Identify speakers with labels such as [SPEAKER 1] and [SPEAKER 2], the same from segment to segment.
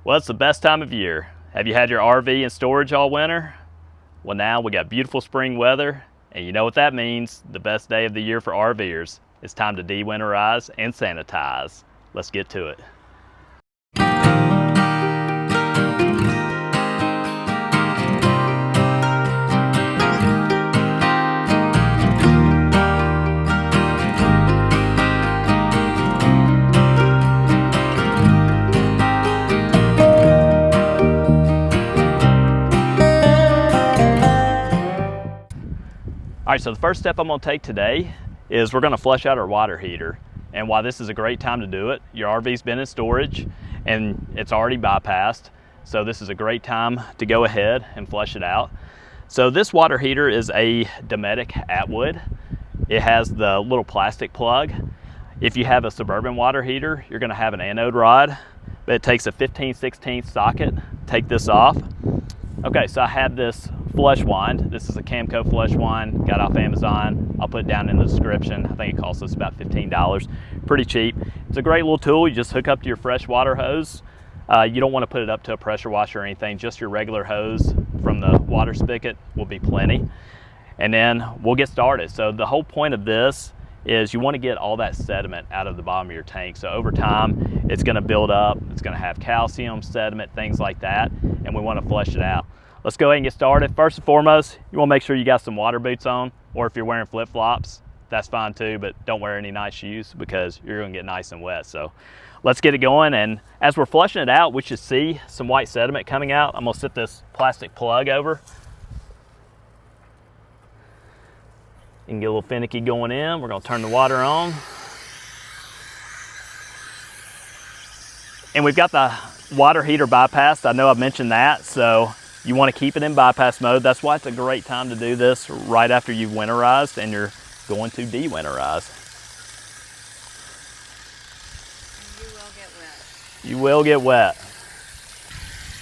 [SPEAKER 1] Well, it's the best time of year. Have you had your RV in storage all winter? Well, now we got beautiful spring weather, and you know what that means. The best day of the year for RVers. It's time to dewinterize and sanitize. Let's get to it. All right, so the first step I'm gonna take today is we're gonna flush out our water heater. And while this is a great time to do it, your RV's been in storage and it's already bypassed. So this is a great time to go ahead and flush it out. So this water heater is a Dometic Atwood. It has the little plastic plug. If you have a Suburban water heater, you're gonna have an anode rod, but it takes a 15/16 socket. Take this off. Okay, so I had this flush wand. This is a Camco flush wand, got off Amazon. I'll put it down in the description. I think it costs us about $15, pretty cheap. It's a great little tool. You just hook up to your freshwater hose. You don't want to put it up to a pressure washer or anything, just your regular hose from the water spigot will be plenty. And then we'll get started. So the whole point of this is you want to get all that sediment out of the bottom of your tank. So over time, it's going to build up. It's going to have calcium, sediment, things like that, and we want to flush it out. Let's go ahead and get started. First and foremost, you want to make sure you got some water boots on, or if you're wearing flip-flops, that's fine too, but don't wear any nice shoes because you're going to get nice and wet. So let's get it going, and as we're flushing it out, we should see some white sediment coming out. I'm going to sit this plastic plug over. You can get a little finicky going in. We're going to turn the water on. And we've got the water heater bypassed. I know I've mentioned that, so you want to keep it in bypass mode. That's why it's a great time to do this right after you've winterized and you're going to dewinterize.
[SPEAKER 2] You will get wet.
[SPEAKER 1] You will get wet.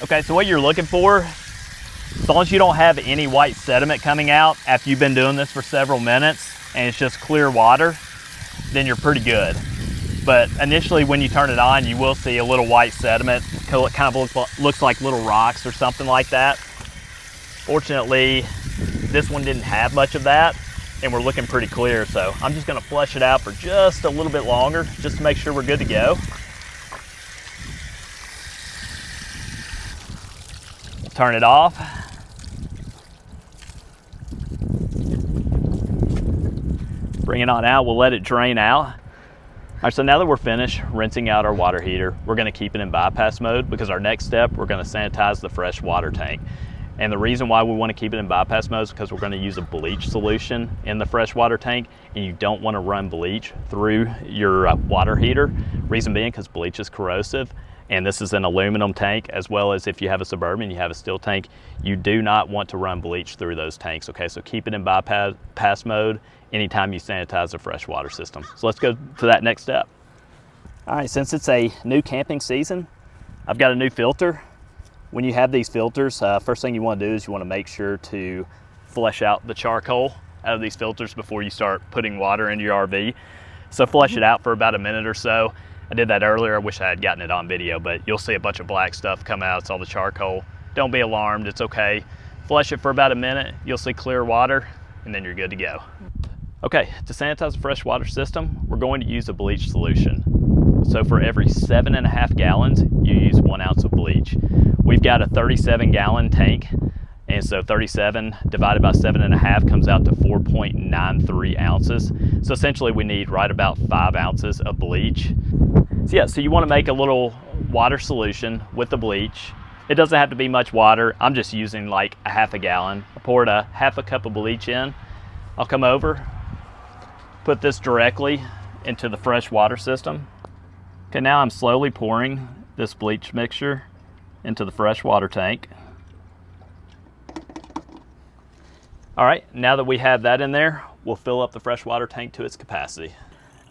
[SPEAKER 1] Okay, so what you're looking for, as long as you don't have any white sediment coming out after you've been doing this for several minutes and it's just clear water, then you're pretty good. But initially when you turn it on, you will see a little white sediment. It kind of looks like little rocks or something like that. Fortunately, this one didn't have much of that and we're looking pretty clear. So I'm just gonna flush it out for just a little bit longer just to make sure we're good to go. Turn it off. Bring it on out, we'll let it drain out. All right, so now that we're finished rinsing out our water heater, we're gonna keep it in bypass mode because our next step, we're gonna sanitize the fresh water tank. And the reason why we wanna keep it in bypass mode is because we're gonna use a bleach solution in the fresh water tank, and you don't wanna run bleach through your water heater. Reason being, because bleach is corrosive, and this is an aluminum tank, as well as if you have a Suburban, you have a steel tank, you do not want to run bleach through those tanks, okay? So keep it in bypass mode anytime you sanitize a freshwater system. So let's go to that next step. All right, since it's a new camping season, I've got a new filter. When you have these filters, first thing you want to do is you want to make sure to flush out the charcoal out of these filters before you start putting water into your RV. So flush it out for about a minute or so. I did that earlier. I wish I had gotten it on video, but you'll see a bunch of black stuff come out. It's all the charcoal. Don't be alarmed, it's okay. Flush it for about a minute. You'll see clear water, and then you're good to go. Okay, to sanitize a freshwater system, we're going to use a bleach solution. So for every 7.5 gallons, you use 1 ounce of bleach. We've got a 37-gallon tank, and so 37 divided by 7.5 comes out to 4.93 ounces. So essentially we need right about 5 ounces of bleach. So yeah, so you want to make a little water solution with the bleach. It doesn't have to be much water. I'm just using like a half a gallon. I poured a half a cup of bleach in. I'll come over, put this directly into the fresh water system. Okay, now I'm slowly pouring this bleach mixture into the fresh water tank. All right, now that we have that in there, we'll fill up the freshwater tank to its capacity.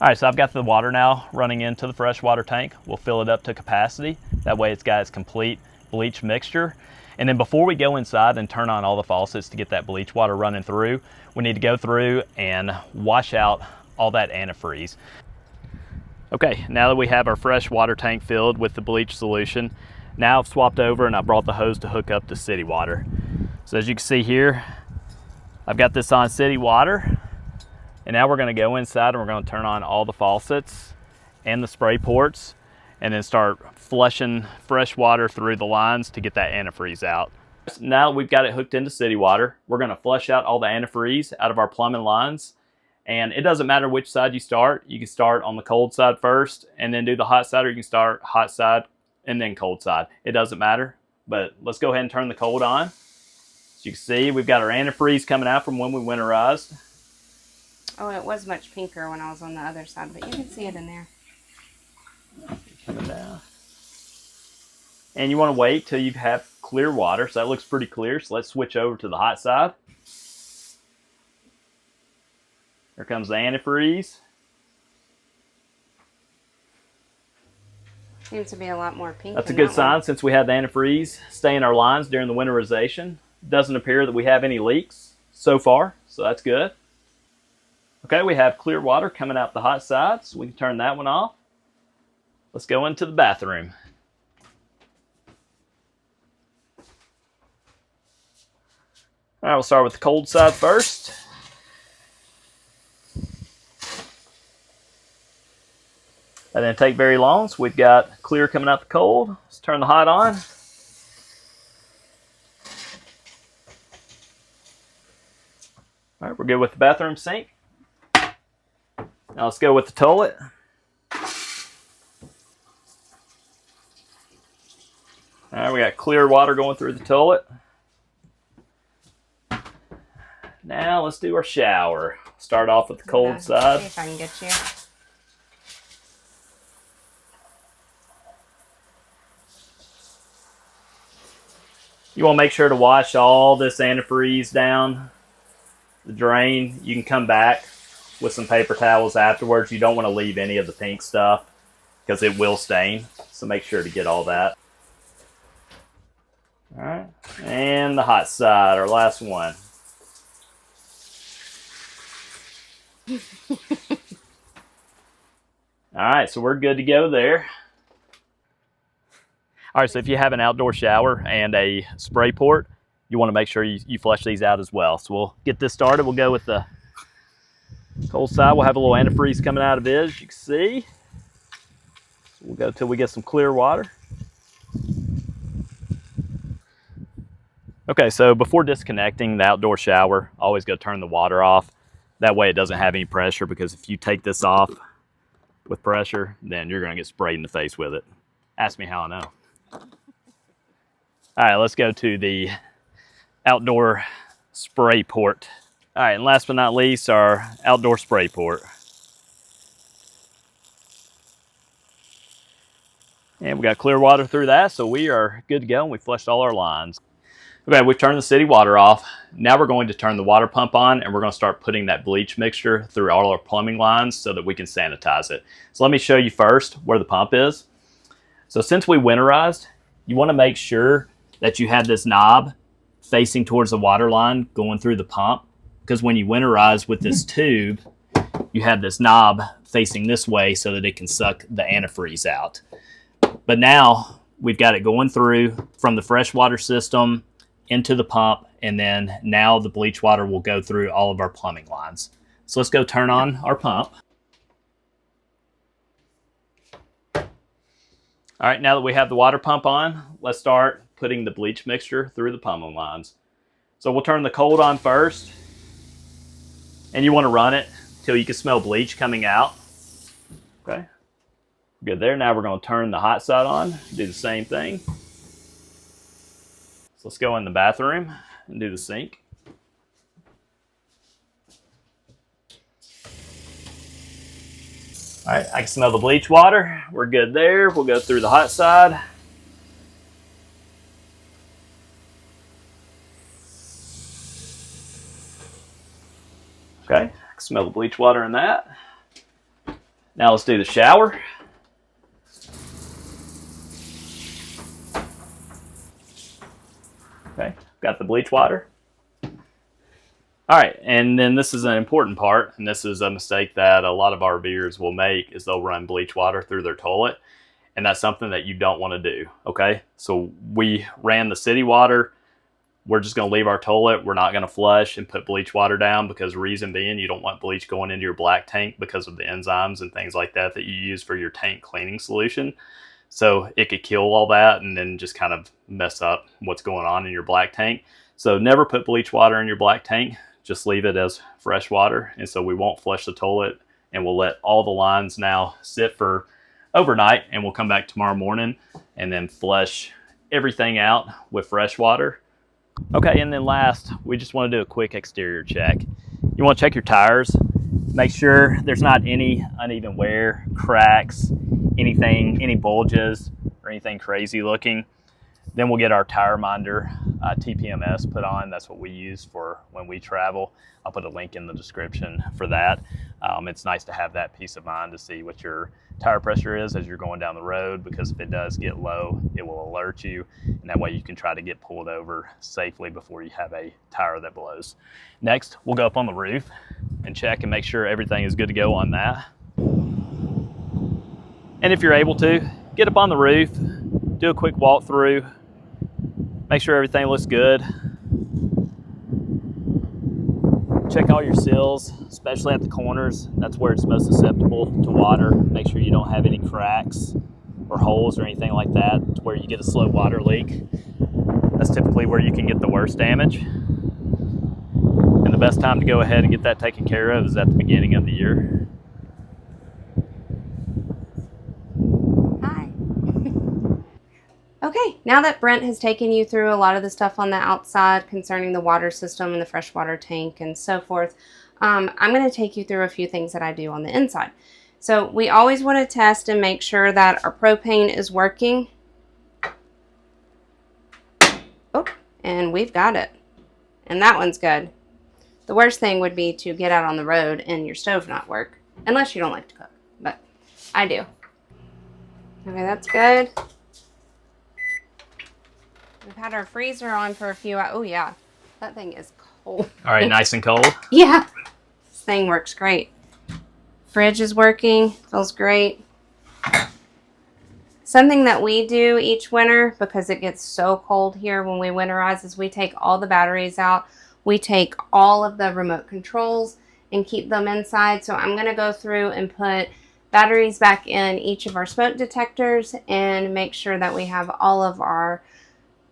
[SPEAKER 1] All right, so I've got the water now running into the freshwater tank. We'll fill it up to capacity. That way it's got its complete bleach mixture. And then before we go inside and turn on all the faucets to get that bleach water running through, we need to go through and wash out all that antifreeze. Okay, now that we have our fresh water tank filled with the bleach solution, Now I've swapped over and I brought the hose to hook up to city water. So as you can see here, I've got this on city water, and now we're going to go inside and we're going to turn on all the faucets and the spray ports and then start flushing fresh water through the lines to get that antifreeze out. Now we've got it hooked into city water, we're going to flush out all the antifreeze out of our plumbing lines. And it doesn't matter which side you start. You can start on the cold side first and then do the hot side, or you can start hot side and then cold side. It doesn't matter, but let's go ahead and turn the cold on. As you can see, we've got our antifreeze coming out from when we winterized.
[SPEAKER 2] Oh, it was much pinker when I was on the other side, but you can see it in there.
[SPEAKER 1] Coming down. And you want to wait till you have clear water. So that looks pretty clear. So let's switch over to the hot side. Here comes the antifreeze.
[SPEAKER 2] Seems to be a lot more pink.
[SPEAKER 1] That's a good sign since we had the antifreeze stay in our lines during the winterization. Doesn't appear that we have any leaks so far, so that's good. Okay, we have clear water coming out the hot side, so we can turn that one off. Let's go into the bathroom. All right, we'll start with the cold side first. That didn't take very long, so we've got clear coming out the cold. Let's turn the hot on. All right, we're good with the bathroom sink. Now let's go with the toilet. All right, we got clear water going through the toilet. Now let's do our shower. Start off with the cold side.
[SPEAKER 2] See if I can get you.
[SPEAKER 1] You want to make sure to wash all this antifreeze down the drain. You can come back with some paper towels afterwards. You don't want to leave any of the pink stuff because it will stain. So make sure to get all that. All right, and the hot side, our last one. All right, so we're good to go there. All right, so if you have an outdoor shower and a spray port, you want to make sure you flush these out as well. So we'll get this started. We'll go with the cold side. We'll have a little antifreeze coming out of it, as you can see. So we'll go till we get some clear water. Okay, so before disconnecting the outdoor shower, always go turn the water off. That way it doesn't have any pressure, because if you take this off with pressure, then you're going to get sprayed in the face with it. Ask me how I know. All right, let's go to the outdoor spray port. All right, and last but not least, our outdoor spray port. And we got clear water through that, so we are good to go, and we flushed all our lines. Okay, we've turned the city water off. Now we're going to turn the water pump on, and we're going to start putting that bleach mixture through all our plumbing lines so that we can sanitize it. So let me show you first where the pump is. So since we winterized, you want to make sure that you have this knob facing towards the water line going through the pump, because when you winterize with this tube, you have this knob facing this way so that it can suck the antifreeze out. But now we've got it going through from the freshwater system into the pump, and then now the bleach water will go through all of our plumbing lines. So let's go turn on our pump. All right, now that we have the water pump on, let's start putting the bleach mixture through the plumbing lines. So we'll turn the cold on first, and you want to run it till you can smell bleach coming out. Okay, good there. Now we're going to turn the hot side on, do the same thing. So let's go in the bathroom and do the sink. All right, I can smell the bleach water. We're good there. We'll go through the hot side. Okay, I can smell the bleach water in that. Now let's do the shower. Okay, got the bleach water. All right, and then this is an important part, and this is a mistake that a lot of RVers will make, is they'll run bleach water through their toilet. and that's something that you don't want to do, okay? So we ran the city water. We're just going to leave our toilet. We're not going to flush and put bleach water down, because reason being, you don't want bleach going into your black tank because of the enzymes and things like that that you use for your tank cleaning solution. So it could kill all that and then just kind of mess up what's going on in your black tank. So never put bleach water in your black tank. Just leave it as fresh water. And so we won't flush the toilet, and we'll let all the lines now sit for overnight, and we'll come back tomorrow morning and then flush everything out with fresh water. Okay, and then last, we just want to do a quick exterior check. You want to check your tires. Make sure there's not any uneven wear, cracks, anything, any bulges, or anything crazy looking. Then we'll get our tire minder TPMS put on. That's what we use for when we travel. I'll put a link in the description for that. It's nice to have that peace of mind to see what your tire pressure is as you're going down the road, because if it does get low, it will alert you, and that way you can try to get pulled over safely before you have a tire that blows. Next, we'll go up on the roof and check and make sure everything is good to go on that. And if you're able to, get up on the roof, do a quick walkthrough, make sure everything looks good. Check all your seals, especially at the corners. That's where it's most susceptible to water. Make sure you don't have any cracks or holes or anything like that, where you get a slow water leak. That's typically where you can get the worst damage. And the best time to go ahead and get that taken care of is at the beginning of the year.
[SPEAKER 2] Hi. Okay, now that Brent has taken you through a lot of the stuff on the outside concerning the water system and the freshwater tank and so forth, I'm going to take you through a few things that I do on the inside. So we always want to test and make sure that our propane is working. Oh, and we've got it. And that one's good. The worst thing would be to get out on the road and your stove not work, unless you don't like to cook, but I do. Okay, that's good. We've had our freezer on for a few hours. Oh yeah, that thing is cold.
[SPEAKER 1] All right, nice and cold?
[SPEAKER 2] Yeah, this thing works great. Fridge is working, feels great. Something that we do each winter, because it gets so cold here when we winterize, is we take all the batteries out. We take all of the remote controls and keep them inside. So I'm going to go through and put batteries back in each of our smoke detectors and make sure that we have all of our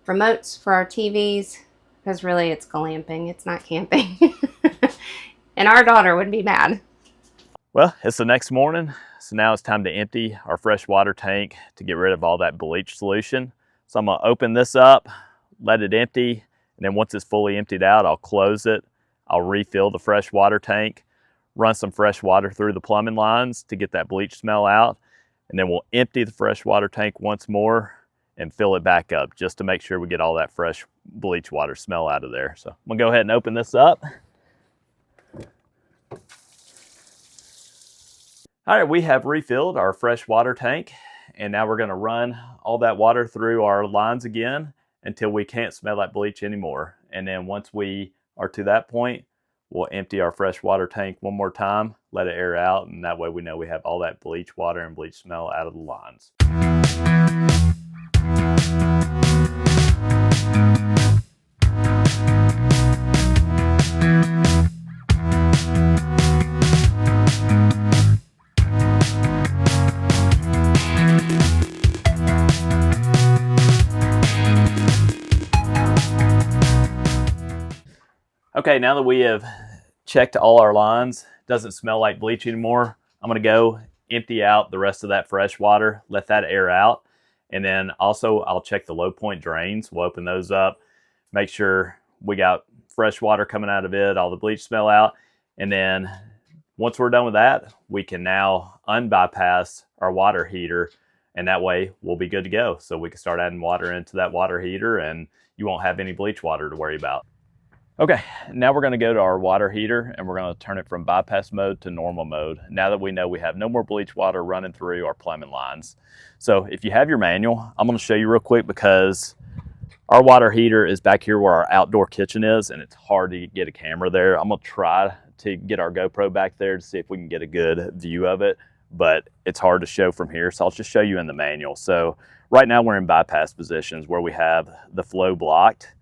[SPEAKER 2] remotes for our TVs, because really it's glamping, it's not camping. And our daughter would be mad.
[SPEAKER 1] Well, it's the next morning, so now it's time to empty our fresh water tank to get rid of all that bleach solution. So I'm going to open this up, let it empty, and then once it's fully emptied out, I'll close it. I'll refill the fresh water tank, run some fresh water through the plumbing lines to get that bleach smell out, and then we'll empty the fresh water tank once more and fill it back up, just to make sure we get all that fresh bleach water smell out of there. So I'm gonna go ahead and open this up. All right, we have refilled our fresh water tank, and now we're gonna run all that water through our lines again until we can't smell that bleach anymore. And then once we are to that point, we'll empty our fresh water tank one more time, let it air out, and that way we know we have all that bleach water and bleach smell out of the lines. Okay, now that we have checked all our lines, doesn't smell like bleach anymore, I'm gonna go empty out the rest of that fresh water, let that air out. And then also I'll check the low point drains. We'll open those up, make sure we got fresh water coming out of it, all the bleach smell out. And then once we're done with that, we can now unbypass our water heater, and that way we'll be good to go. So we can start adding water into that water heater and you won't have any bleach water to worry about. Okay, now we're going to go to our water heater and we're going to turn it from bypass mode to normal mode, now that we know we have no more bleach water running through our plumbing lines. So if you have your manual, I'm going to show you real quick, because our water heater is back here where our outdoor kitchen is, and it's hard to get a camera there. I'm going to try to get our GoPro back there to see if we can get a good view of it, but it's hard to show from here, so I'll just show you in the manual. So right now we're in bypass positions where we have the flow blocked.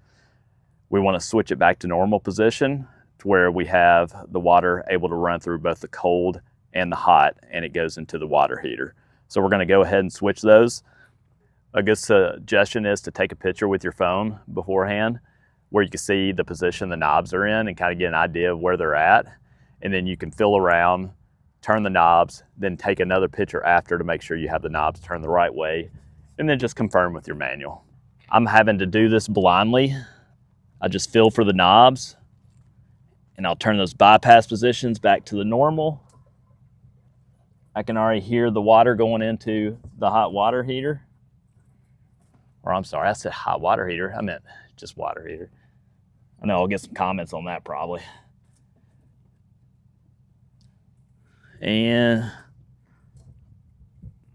[SPEAKER 1] We want to switch it back to normal position to where we have the water able to run through both the cold and the hot, and it goes into the water heater. So we're going to go ahead and switch those. A good suggestion is to take a picture with your phone beforehand where you can see the position the knobs are in and kind of get an idea of where they're at. And then you can feel around, turn the knobs, then take another picture after to make sure you have the knobs turned the right way, and then just confirm with your manual. I'm having to do this blindly. I just feel for the knobs, and I'll turn those bypass positions back to the normal. I can already hear the water going into the hot water heater. Or I'm sorry, I said hot water heater. I meant just water heater. I know I'll get some comments on that probably. And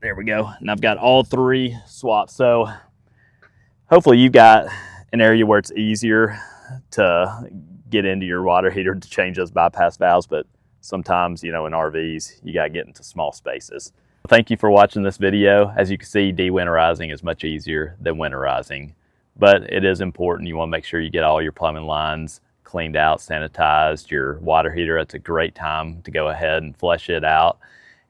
[SPEAKER 1] there we go. And I've got all three swapped. So hopefully you've got an area where it's easier to get into your water heater to change those bypass valves, but sometimes, you know, in RVs, you gotta get into small spaces. Thank you for watching this video. As you can see, dewinterizing is much easier than winterizing, but it is important. You wanna make sure you get all your plumbing lines cleaned out, sanitized, your water heater. It's a great time to go ahead and flush it out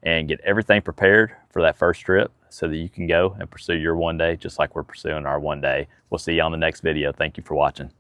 [SPEAKER 1] and get everything prepared for that first trip so that you can go and pursue your one day just like we're pursuing our one day. We'll see you on the next video. Thank you for watching.